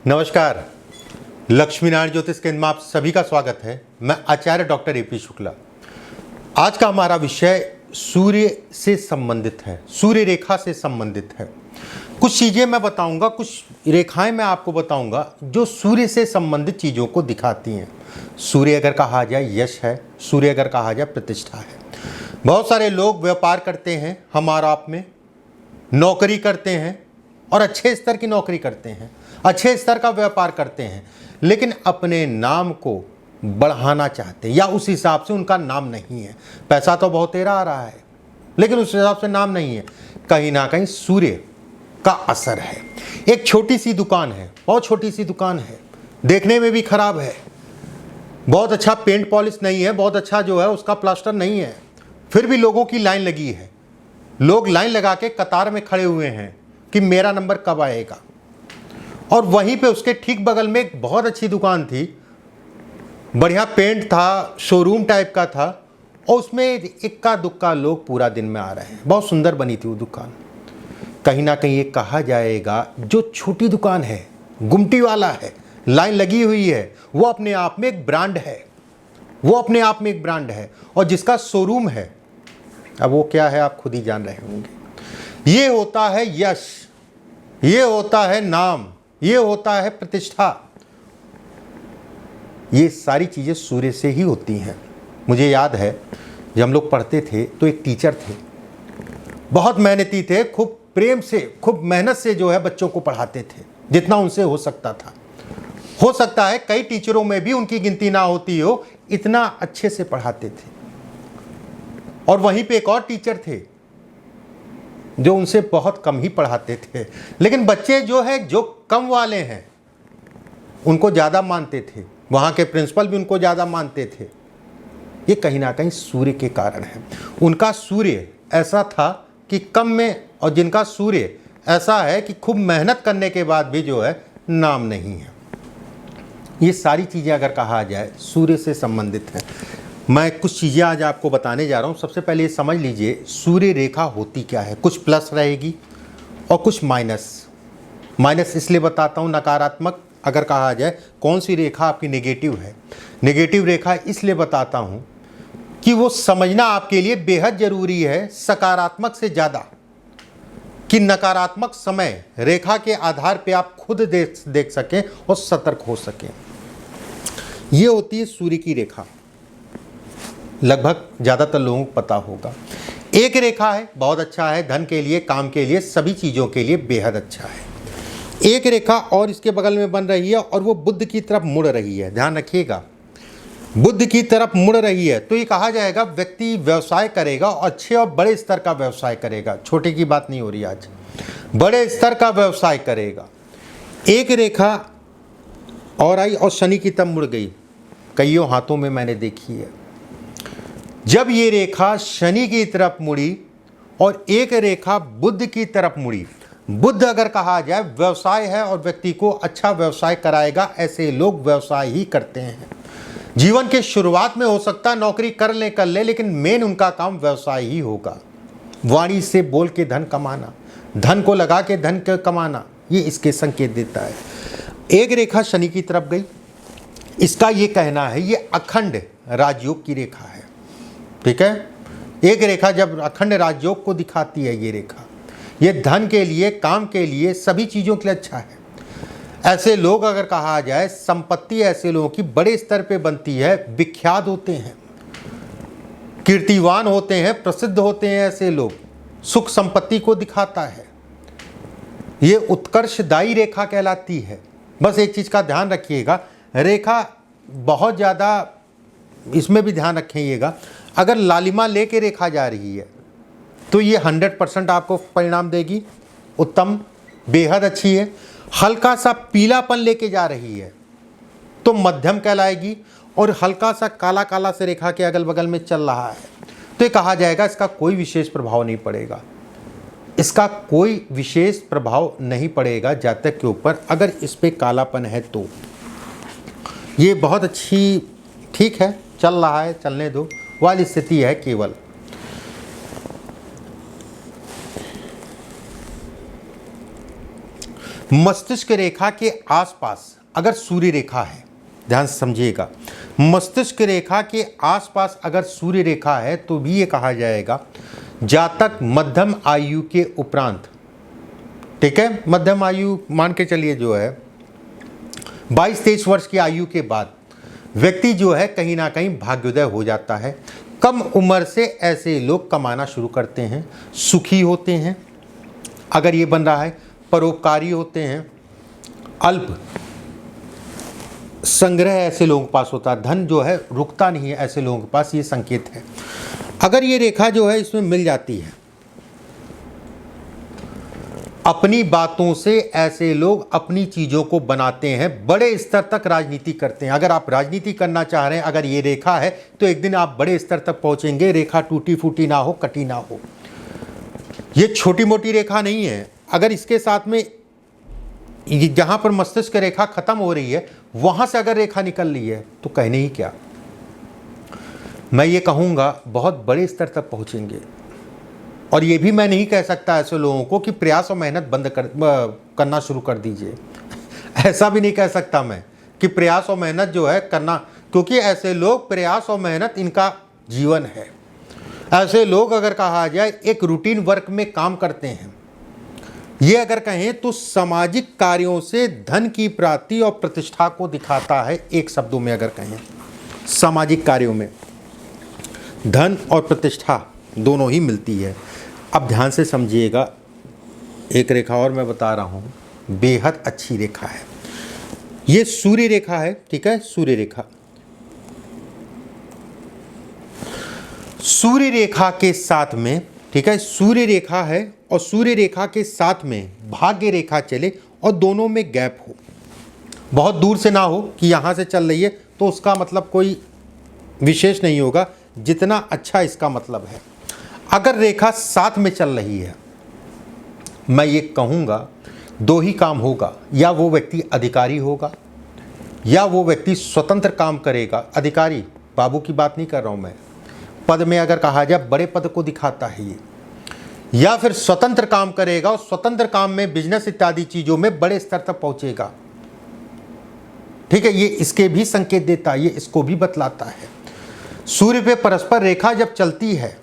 नमस्कार। लक्ष्मीनारायण ज्योतिष केंद्र में आप सभी का स्वागत है। मैं आचार्य डॉक्टर ए.पी. शुक्ला। आज का हमारा विषय सूर्य से संबंधित है, सूर्य रेखा से संबंधित है। कुछ चीज़ें मैं बताऊंगा, कुछ रेखाएं मैं आपको बताऊंगा जो सूर्य से संबंधित चीज़ों को दिखाती हैं। सूर्य अगर कहा जाए यश है, सूर्य अगर कहा जाए प्रतिष्ठा है। बहुत सारे लोग व्यापार करते हैं, हमारा आप में नौकरी करते हैं और अच्छे स्तर की नौकरी करते हैं, अच्छे स्तर का व्यापार करते हैं, लेकिन अपने नाम को बढ़ाना चाहते हैं या उस हिसाब से उनका नाम नहीं है। पैसा तो बहुत तेरा आ रहा है लेकिन उस हिसाब से नाम नहीं है। कहीं ना कहीं सूर्य का असर है। एक छोटी सी दुकान है, बहुत छोटी सी दुकान है, देखने में भी खराब है, बहुत अच्छा पेंट पॉलिश नहीं है, बहुत अच्छा जो है उसका प्लास्टर नहीं है, फिर भी लोगों की लाइन लगी है। लोग लाइन लगा के कतार में खड़े हुए हैं कि मेरा नंबर कब आएगा। और वहीं पे उसके ठीक बगल में एक बहुत अच्छी दुकान थी, बढ़िया पेंट था, शोरूम टाइप का था, और उसमें इक्का दुक्का लोग पूरा दिन में आ रहे हैं। बहुत सुंदर बनी थी वो दुकान। कहीं ना कहीं ये कहा जाएगा जो छोटी दुकान है, गुमटी वाला है, लाइन लगी हुई है, वो अपने आप में एक ब्रांड है, वो अपने आप में एक ब्रांड है। और जिसका शोरूम है, अब वो क्या है आप खुद ही जान रहे होंगे। ये होता है यश, ये होता है नाम, ये होता है प्रतिष्ठा। ये सारी चीज़ें सूर्य से ही होती हैं। मुझे याद है जब हम लोग पढ़ते थे तो एक टीचर थे, बहुत मेहनती थे, खूब प्रेम से, खूब मेहनत से जो है बच्चों को पढ़ाते थे जितना उनसे हो सकता था। हो सकता है कई टीचरों में भी उनकी गिनती ना होती हो, इतना अच्छे से पढ़ाते थे। और वहीं पे एक और टीचर थे जो उनसे बहुत कम ही पढ़ाते थे, लेकिन बच्चे जो है जो कम वाले हैं उनको ज़्यादा मानते थे, वहाँ के प्रिंसिपल भी उनको ज़्यादा मानते थे। ये कहीं ना कहीं सूर्य के कारण है। उनका सूर्य ऐसा था कि कम में, और जिनका सूर्य ऐसा है कि खूब मेहनत करने के बाद भी जो है नाम नहीं है। ये सारी चीज़ें अगर कहा जाए सूर्य से संबंधित है। मैं कुछ चीज़ें आज आपको बताने जा रहा हूँ। सबसे पहले ये समझ लीजिए सूर्य रेखा होती क्या है। कुछ प्लस रहेगी और कुछ माइनस। माइनस इसलिए बताता हूँ, नकारात्मक अगर कहा जाए कौन सी रेखा आपकी नेगेटिव है। नेगेटिव रेखा इसलिए बताता हूँ कि वो समझना आपके लिए बेहद ज़रूरी है, सकारात्मक से ज़्यादा, कि नकारात्मक समय रेखा के आधार पे आप खुद देख सकें और सतर्क हो सकें। ये होती है सूर्य की रेखा। लगभग ज़्यादातर लोगों को पता होगा। एक रेखा है, बहुत अच्छा है, धन के लिए, काम के लिए, सभी चीज़ों के लिए बेहद अच्छा है। एक रेखा और इसके बगल में बन रही है और वो बुध की तरफ मुड़ रही है। ध्यान रखिएगा, बुध की तरफ मुड़ रही है तो ये कहा जाएगा व्यक्ति व्यवसाय करेगा और अच्छे और बड़े स्तर का व्यवसाय करेगा। छोटे की बात नहीं हो रही आज, बड़े स्तर का व्यवसाय करेगा। एक रेखा और आई और शनि की तरफ मुड़ गई। कईयों हाथों में मैंने देखी है। जब ये रेखा शनि की तरफ मुड़ी और एक रेखा बुध की तरफ मुड़ी, बुध अगर कहा जाए व्यवसाय है और व्यक्ति को अच्छा व्यवसाय कराएगा, ऐसे लोग व्यवसाय ही करते हैं। जीवन के शुरुआत में हो सकता है नौकरी कर ले, लेकिन मेन उनका काम व्यवसाय ही होगा। वाणी से बोल के धन कमाना, धन को लगा के धन कमाना, ये इसके संकेत देता है। एक रेखा शनि की तरफ गई, इसका ये कहना है ये अखंड राजयोग की रेखा है। ठीक है, एक रेखा जब अखंड राजयोग को दिखाती है, ये रेखा, ये धन के लिए, काम के लिए, सभी चीज़ों के लिए अच्छा है। ऐसे लोग अगर कहा जाए, संपत्ति ऐसे लोगों की बड़े स्तर पे बनती है, विख्यात होते हैं, कीर्तिवान होते हैं, प्रसिद्ध होते हैं। ऐसे लोग सुख संपत्ति को दिखाता है। ये उत्कर्षदायी रेखा कहलाती है। बस एक चीज़ का ध्यान रखिएगा, रेखा बहुत ज़्यादा, इसमें भी ध्यान रखिएगा, अगर लालिमा लेके रेखा जा रही है तो ये 100% आपको परिणाम देगी, उत्तम, बेहद अच्छी है। हल्का सा पीलापन लेके जा रही है तो मध्यम कहलाएगी, और हल्का सा काला काला से रेखा के अगल बगल में चल रहा है तो ये कहा जाएगा इसका कोई विशेष प्रभाव नहीं पड़ेगा, इसका कोई विशेष प्रभाव नहीं पड़ेगा जातक के ऊपर अगर इस पे कालापन है तो। ये बहुत अच्छी, ठीक है, चल रहा है, चलने दो वाली स्थिति है केवल। मस्तिष्क रेखा के आसपास अगर सूर्य रेखा है, ध्यान से समझिएगा, मस्तिष्क रेखा के आसपास अगर सूर्य रेखा है तो भी ये कहा जाएगा जातक मध्यम आयु के उपरांत, ठीक है, मध्यम आयु मान के चलिए जो है 22-23 वर्ष की आयु के बाद व्यक्ति जो है कहीं ना कहीं भाग्योदय हो जाता है। कम उम्र से ऐसे लोग कमाना शुरू करते हैं, सुखी होते हैं अगर ये बन रहा है, परोपकारी होते हैं, अल्प संग्रह ऐसे लोगों के पास होता है, धन जो है रुकता नहीं है ऐसे लोगों के पास, ये संकेत है। अगर ये रेखा जो है इसमें मिल जाती है, अपनी बातों से ऐसे लोग अपनी चीज़ों को बनाते हैं, बड़े स्तर तक राजनीति करते हैं। अगर आप राजनीति करना चाह रहे हैं, अगर ये रेखा है तो एक दिन आप बड़े स्तर तक पहुंचेंगे। रेखा टूटी फूटी ना हो, कटी ना हो, ये छोटी मोटी रेखा नहीं है। अगर इसके साथ में जहां पर मस्तिष्क रेखा खत्म हो रही है वहां से अगर रेखा निकल रही है तो कहने ही क्या, मैं ये कहूँगा बहुत बड़े स्तर तक पहुँचेंगे। और ये भी मैं नहीं कह सकता ऐसे लोगों को कि प्रयास और मेहनत बंद करना शुरू कर दीजिए, ऐसा भी नहीं कह सकता मैं कि प्रयास और मेहनत जो है करना, क्योंकि ऐसे लोग प्रयास और मेहनत इनका जीवन है। ऐसे लोग अगर कहा जाए एक रूटीन वर्क में काम करते हैं, ये अगर कहें तो सामाजिक कार्यों से धन की प्राप्ति और प्रतिष्ठा को दिखाता है। एक शब्दों में अगर कहें सामाजिक कार्यों में धन और प्रतिष्ठा दोनों ही मिलती है। अब ध्यान से समझिएगा, एक रेखा और मैं बता रहा हूँ, बेहद अच्छी रेखा है, ये सूर्य रेखा है, ठीक है, सूर्य रेखा। सूर्य रेखा के साथ में, ठीक है, सूर्य रेखा है और सूर्य रेखा के साथ में भाग्य रेखा चले और दोनों में गैप हो, बहुत दूर से ना हो कि यहाँ से चल रही है तो उसका मतलब कोई विशेष नहीं होगा, जितना अच्छा इसका मतलब है। अगर रेखा साथ में चल रही है, मैं ये कहूँगा दो ही काम होगा, या वो व्यक्ति अधिकारी होगा या वो व्यक्ति स्वतंत्र काम करेगा। अधिकारी बाबू की बात नहीं कर रहा हूँ मैं, पद में अगर कहा जाए बड़े पद को दिखाता है ये, या फिर स्वतंत्र काम करेगा और स्वतंत्र काम में बिजनेस इत्यादि चीज़ों में बड़े स्तर तक पहुँचेगा, ठीक है, ये इसके भी संकेत देता है, ये इसको भी बतलाता है। सूर्य पे परस्पर रेखा जब चलती है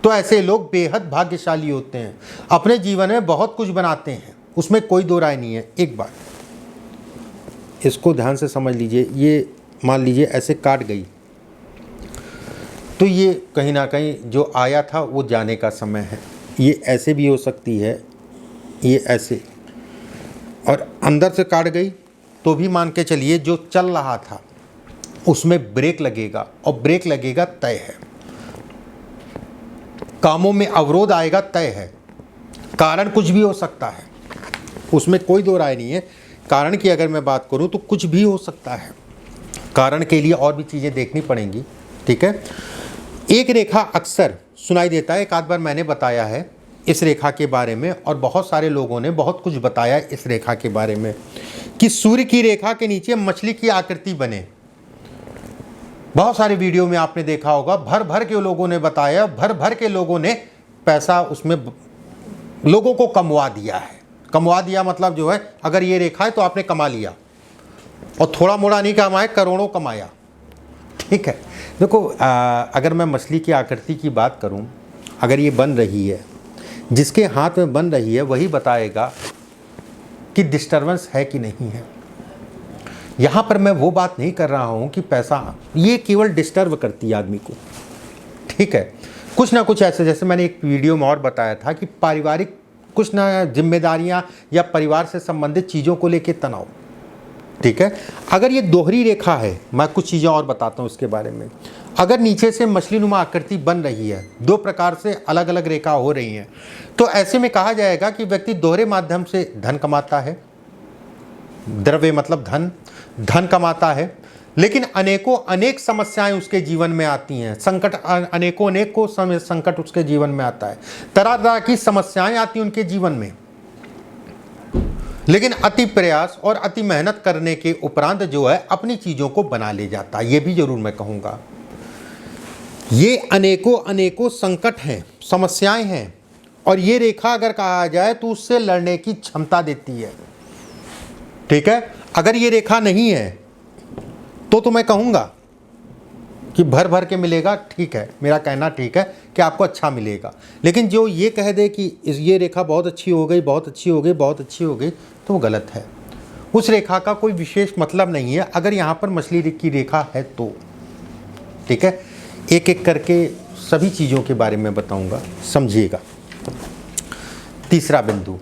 तो ऐसे लोग बेहद भाग्यशाली होते हैं, अपने जीवन में बहुत कुछ बनाते हैं, उसमें कोई दो राय नहीं है। एक बात इसको ध्यान से समझ लीजिए, ये मान लीजिए ऐसे काट गई तो ये कहीं ना कहीं जो आया था वो जाने का समय है। ये ऐसे भी हो सकती है, ये ऐसे, और अंदर से काट गई तो भी मान के चलिए जो चल रहा था उसमें ब्रेक लगेगा, और ब्रेक लगेगा तय है, कामों में अवरोध आएगा तय है। कारण कुछ भी हो सकता है, उसमें कोई दो राय नहीं है। कारण की अगर मैं बात करूं तो कुछ भी हो सकता है, कारण के लिए और भी चीज़ें देखनी पड़ेंगी, ठीक है। एक रेखा अक्सर सुनाई देता है, एक आध बार मैंने बताया है इस रेखा के बारे में, और बहुत सारे लोगों ने बहुत कुछ बताया इस रेखा के बारे में कि सूर्य की रेखा के नीचे मछली की आकृति बने। बहुत सारे वीडियो में आपने देखा होगा, भर भर के लोगों ने बताया, भर भर के लोगों ने पैसा उसमें लोगों को कमवा दिया है। कमवा दिया मतलब जो है अगर ये रेखा है तो आपने कमा लिया, और थोड़ा मोड़ा नहीं कमाया, करोड़ों कमाया, ठीक है। देखो अगर मैं मछली की आकृति की बात करूं, अगर ये बन रही है, जिसके हाथ में बन रही है वही बताएगा कि डिस्टर्बेंस है कि नहीं है। यहाँ पर मैं वो बात नहीं कर रहा हूँ कि पैसा, ये केवल डिस्टर्ब करती है आदमी को, ठीक है। कुछ ना कुछ ऐसे, जैसे मैंने एक वीडियो में और बताया था कि पारिवारिक कुछ ना जिम्मेदारियाँ या परिवार से संबंधित चीज़ों को लेके तनाव, ठीक है। अगर ये दोहरी रेखा है, मैं कुछ चीज़ें और बताता हूँ इसके बारे में। अगर नीचे से मछली नुमा आकृति बन रही है, दो प्रकार से अलग अलग रेखा हो रही हैं, तो ऐसे में कहा जाएगा कि व्यक्ति दोहरे माध्यम से धन कमाता है, द्रव्य मतलब धन कमाता है, लेकिन अनेक समस्याएं उसके जीवन में आती हैं, संकट अनेकों संकट उसके जीवन में आता है, तरह तरह की समस्याएं आती हैं उनके जीवन में, लेकिन अति प्रयास और अति मेहनत करने के उपरांत जो है अपनी चीज़ों को बना ले जाता है। ये भी जरूर मैं कहूँगा, ये अनेकों संकट हैं, समस्याएं हैं, और ये रेखा अगर कहा जाए तो उससे लड़ने की क्षमता देती है। ठीक है, अगर ये रेखा नहीं है तो मैं कहूँगा कि भर भर के मिलेगा, ठीक है, मेरा कहना ठीक है कि आपको अच्छा मिलेगा। लेकिन जो ये कह दे कि ये रेखा बहुत अच्छी हो गई, बहुत अच्छी हो गई, बहुत अच्छी हो गई, तो वो गलत है। उस रेखा का कोई विशेष मतलब नहीं है अगर यहाँ पर मछली की रेखा है तो। ठीक है, एक एक करके सभी चीज़ों के बारे में बताऊंगा, समझिएगा। तीसरा बिंदु,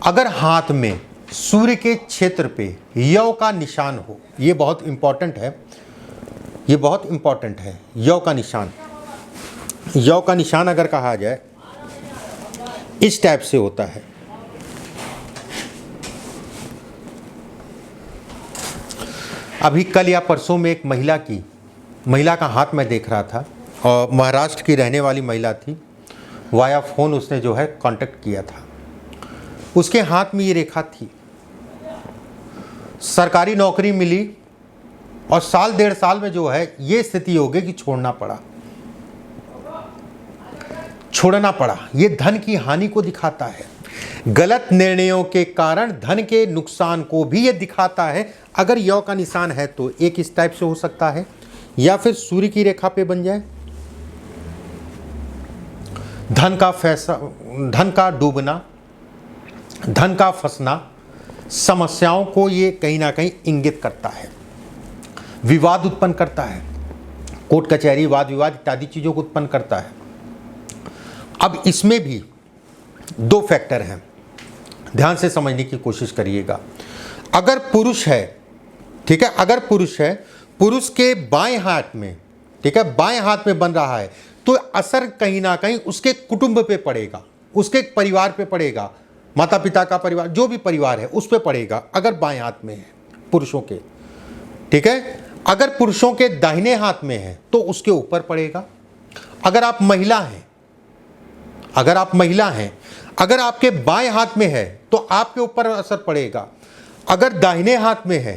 अगर हाथ में सूर्य के क्षेत्र पे यव का निशान हो, ये बहुत इंपॉर्टेंट है, ये बहुत इंपॉर्टेंट है। यव का निशान, यव का निशान अगर कहा जाए इस टाइप से होता है। अभी कल या परसों में एक महिला का हाथ मैं देख रहा था और महाराष्ट्र की रहने वाली महिला थी। वाया फ़ोन उसने जो है कांटेक्ट किया था। उसके हाथ में ये रेखा थी, सरकारी नौकरी मिली और साल डेढ़ साल में जो है ये स्थिति हो गई कि छोड़ना पड़ा। ये धन की हानि को दिखाता है। गलत निर्णयों के कारण धन के नुकसान को भी ये दिखाता है। अगर यव का निशान है तो एक इस टाइप से हो सकता है, या फिर सूर्य की रेखा पे बन जाए। धन का डूबना, धन का फंसना, समस्याओं को ये कहीं ना कहीं इंगित करता है, विवाद उत्पन्न करता है, कोर्ट कचहरी, वाद विवाद इत्यादि चीज़ों को उत्पन्न करता है। अब इसमें भी दो फैक्टर हैं, ध्यान से समझने की कोशिश करिएगा। अगर पुरुष है, ठीक है, अगर पुरुष है, पुरुष के बाएं हाथ में, ठीक है, बाएं हाथ में बन रहा है तो असर कहीं ना कहीं उसके कुटुंब पे पड़ेगा, उसके परिवार पे पड़ेगा, माता पिता का परिवार, जो भी परिवार है उस पे पड़ेगा अगर बाएं हाथ में है पुरुषों के। ठीक है, अगर पुरुषों के दाहिने हाथ में है तो उसके ऊपर पड़ेगा। अगर आप महिला हैं, अगर आपके बाएं हाथ में है तो आपके ऊपर असर पड़ेगा। अगर दाहिने हाथ में है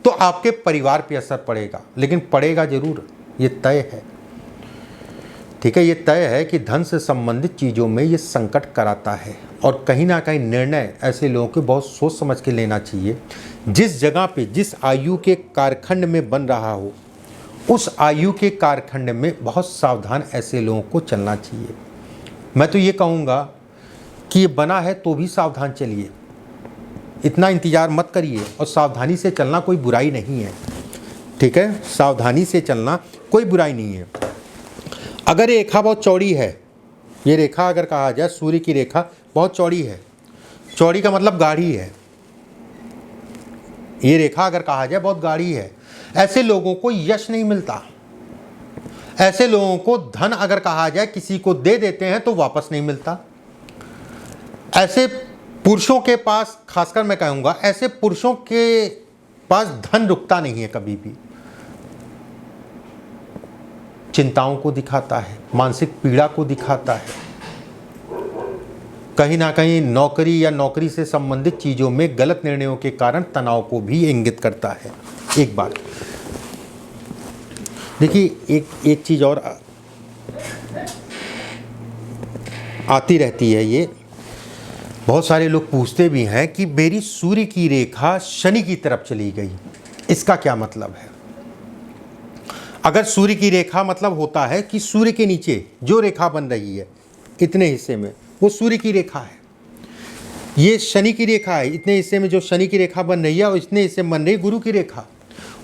तो आपके परिवार पे असर पड़ेगा, लेकिन पड़ेगा जरूर, ये तय है। ठीक है, ये तय है कि धन से संबंधित चीज़ों में ये संकट कराता है और कहीं ना कहीं निर्णय ऐसे लोगों को बहुत सोच समझ के लेना चाहिए। जिस जगह पे, जिस आयु के कारखंड में बन रहा हो, उस आयु के कारखंड में बहुत सावधान ऐसे लोगों को चलना चाहिए। मैं तो ये कहूँगा कि ये बना है तो भी सावधान चलिए, इतना इंतज़ार मत करिए, और सावधानी से चलना कोई बुराई नहीं है। ठीक है, सावधानी से चलना कोई बुराई नहीं है। अगर ये रेखा बहुत चौड़ी है, ये रेखा अगर कहा जाए सूर्य की रेखा बहुत चौड़ी है, चौड़ी का मतलब गाढ़ी है, ये रेखा अगर कहा जाए बहुत गाढ़ी है, ऐसे लोगों को यश नहीं मिलता। ऐसे लोगों को धन अगर कहा जाए किसी को दे देते हैं तो वापस नहीं मिलता। ऐसे पुरुषों के पास, खासकर मैं कहूँगा, ऐसे पुरुषों के पास धन रुकता नहीं है कभी भी। चिंताओं को दिखाता है, मानसिक पीड़ा को दिखाता है, कहीं ना कहीं नौकरी या नौकरी से संबंधित चीज़ों में गलत निर्णयों के कारण तनाव को भी इंगित करता है। एक बात देखिए, एक चीज़ और आती रहती है, ये बहुत सारे लोग पूछते भी हैं कि मेरी सूर्य की रेखा शनि की तरफ चली गई, इसका क्या मतलब है। अगर सूर्य की रेखा मतलब होता है कि सूर्य के नीचे जो रेखा बन रही है इतने हिस्से में, वो सूर्य की रेखा है। ये शनि की रेखा है, इतने हिस्से में जो शनि की रेखा बन रही है, और इतने हिस्से में बन रही गुरु की रेखा।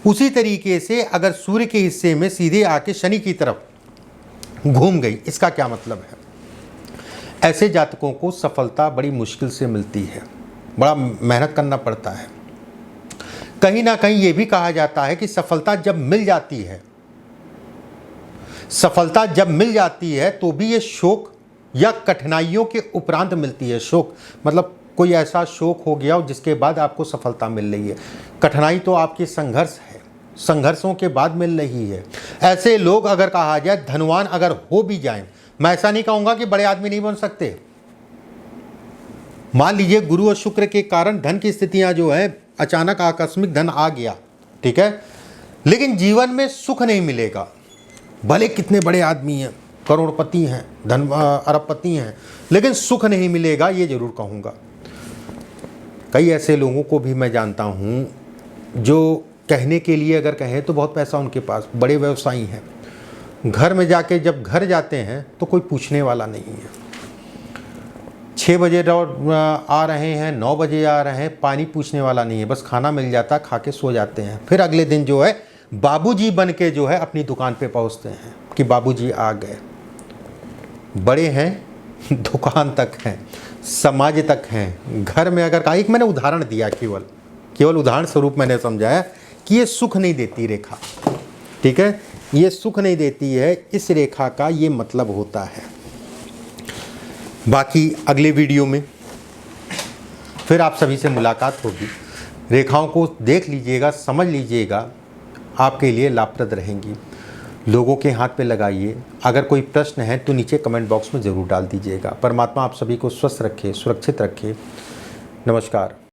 उसी तरीके से अगर सूर्य के हिस्से में सीधे आके शनि की तरफ घूम गई, इसका क्या मतलब है। ऐसे जातकों को सफलता बड़ी मुश्किल से मिलती है, बड़ा मेहनत करना पड़ता है। कहीं ना कहीं ये भी कहा जाता है कि सफलता जब मिल जाती है, सफलता जब मिल जाती है तो भी ये शोक या कठिनाइयों के उपरांत मिलती है। शोक मतलब कोई ऐसा शोक हो गया जिसके बाद आपको सफलता मिल रही है। कठिनाई तो आपके संघर्ष है, संघर्षों के बाद मिल रही है। ऐसे लोग अगर कहा जाए धनवान अगर हो भी जाएं, मैं ऐसा नहीं कहूँगा कि बड़े आदमी नहीं बन सकते। मान लीजिए गुरु और शुक्र के कारण धन की स्थितियाँ जो है, अचानक आकस्मिक धन आ गया, ठीक है, लेकिन जीवन में सुख नहीं मिलेगा। भले कितने बड़े आदमी हैं, करोड़पति हैं, अरबपति हैं, लेकिन सुख नहीं मिलेगा, ये ज़रूर कहूँगा। कई ऐसे लोगों को भी मैं जानता हूँ जो कहने के लिए अगर कहें तो बहुत पैसा उनके पास, बड़े व्यवसायी हैं, घर में जाके जब घर जाते हैं तो कोई पूछने वाला नहीं है। 6 बजे आ रहे हैं, 9 बजे आ रहे हैं, पानी पूछने वाला नहीं है, बस खाना मिल जाता, खा के सो जाते हैं। फिर अगले दिन जो है बाबूजी बन के जो है अपनी दुकान पे पहुंचते हैं कि बाबूजी आ गए। बड़े हैं, दुकान तक हैं, समाज तक हैं, घर में अगर एक मैंने उदाहरण दिया, केवल उदाहरण स्वरूप मैंने समझाया कि ये सुख नहीं देती रेखा, ठीक है, ये सुख नहीं देती है। इस रेखा का ये मतलब होता है। बाकी अगले वीडियो में फिर आप सभी से मुलाकात होगी। रेखाओं को देख लीजिएगा, समझ लीजिएगा, आपके लिए लाभप्रद रहेंगी। लोगों के हाथ पे लगाइए। अगर कोई प्रश्न है तो नीचे कमेंट बॉक्स में ज़रूर डाल दीजिएगा। परमात्मा आप सभी को स्वस्थ रखे, सुरक्षित रखे। नमस्कार।